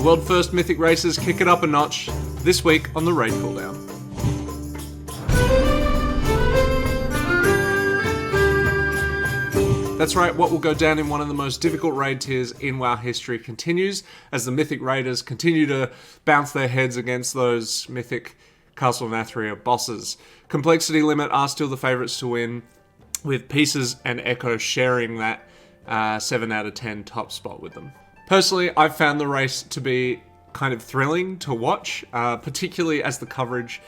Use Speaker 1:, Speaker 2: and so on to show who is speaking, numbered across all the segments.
Speaker 1: The world first Mythic races kick it up a notch this week on the Raid Cooldown. That's right, what will go down in one of the most difficult raid tiers in WoW history continues as the Mythic Raiders continue to bounce their heads against those Mythic Castle Nathria bosses. Complexity Limit are still the favourites to win, with Pieces and Echo sharing that 7 out of 10 top spot with them. Personally, I've found the race to be kind of thrilling to watch, particularly as the coverage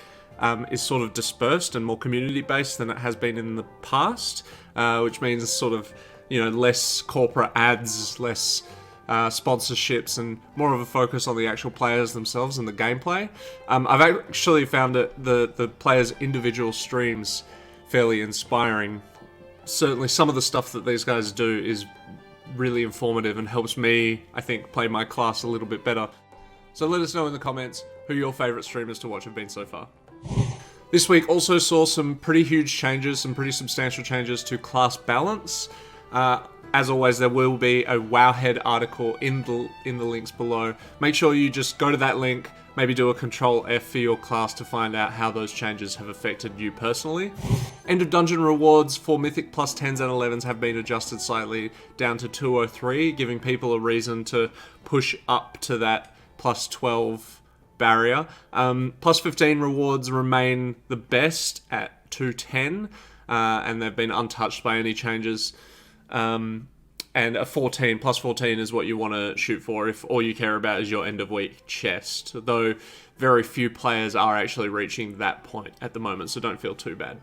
Speaker 1: is sort of dispersed and more community-based than it has been in the past, which means sort of, less corporate ads, less sponsorships, and more of a focus on the actual players themselves and the gameplay. I've actually found the players' individual streams fairly inspiring. Certainly some of the stuff that these guys do is really informative and helps me, I think, play my class a little bit better. So let us know in the comments who your favourite streamers to watch have been so far. This week also saw some pretty huge changes, some pretty substantial changes to class balance. As always, there will be a Wowhead article in the links below. Make sure you just go to that link, maybe do a Control F for your class to find out how those changes have affected you personally. End of dungeon rewards for Mythic plus 10s and 11s have been adjusted slightly down to 203, giving people a reason to push up to that plus 12 barrier. Plus 15 rewards remain the best at 210, and they've been untouched by any changes. And a plus 14 is what you want to shoot for if all you care about is your end of week chest, though very few players are actually reaching that point at the moment, so don't feel too bad.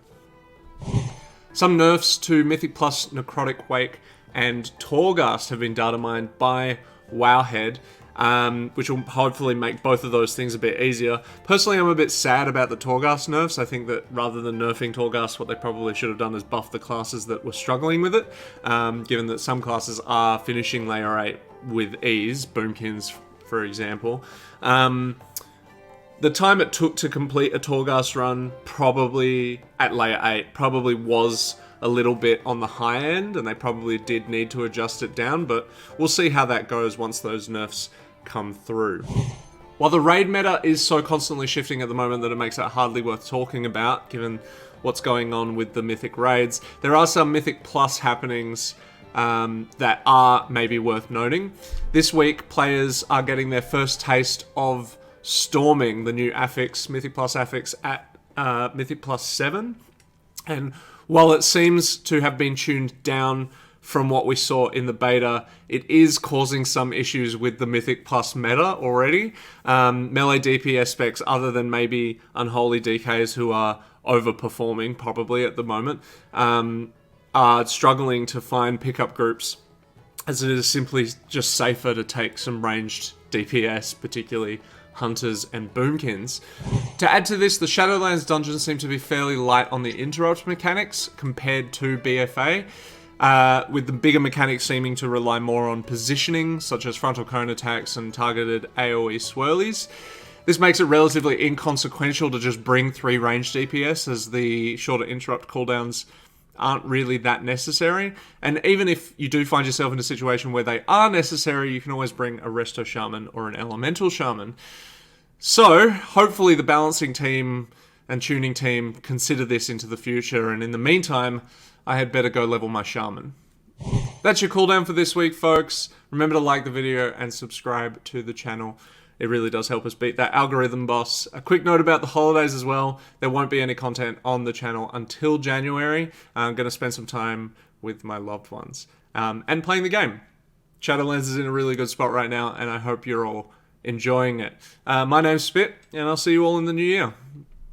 Speaker 1: Some nerfs to Mythic plus Necrotic Wake and Torghast have been data mined by Wowhead, which will hopefully make both of those things a bit easier. Personally, I'm a bit sad about the Torghast nerfs. I think that rather than nerfing Torghast, what they probably should have done is buff the classes that were struggling with it, given that some classes are finishing layer 8 with ease, Boomkins for example. The time it took to complete a Torghast run probably at layer 8 probably was a little bit on the high end, and they probably did need to adjust it down, but we'll see how that goes once those nerfs come through. While the raid meta is so constantly shifting at the moment that it makes it hardly worth talking about, given what's going on with the Mythic raids, there are some Mythic Plus happenings that are maybe worth noting. This week, players are getting their first taste of storming the new affix, Mythic Plus affix, at Mythic Plus 7, and while it seems to have been tuned down from what we saw in the beta, it is causing some issues with the Mythic Plus meta already. Melee DPS specs, other than maybe Unholy DKs who are overperforming probably at the moment, are struggling to find pickup groups, as it is simply just safer to take some ranged DPS, particularly Hunters and Boomkins. To add to this, the Shadowlands dungeons seem to be fairly light on the interrupt mechanics compared to BFA, with the bigger mechanics seeming to rely more on positioning, such as frontal cone attacks and targeted AoE swirlies. This makes it relatively inconsequential to just bring 3 ranged DPS, as the shorter interrupt cooldowns aren't really that necessary. And even if you do find yourself in a situation where they are necessary, you can always bring a Resto Shaman or an Elemental Shaman. So, hopefully the balancing team and tuning team consider this into the future, and in the meantime, I had better go level my Shaman. That's your cooldown for this week, folks. Remember to like the video and subscribe to the channel. It really does help us beat that algorithm boss. A quick note about the holidays as well. There won't be any content on the channel until January. I'm going to spend some time with my loved ones and playing the game. Shadowlands is in a really good spot right now, and I hope you're all enjoying it. My name's Spit, and I'll see you all in the new year.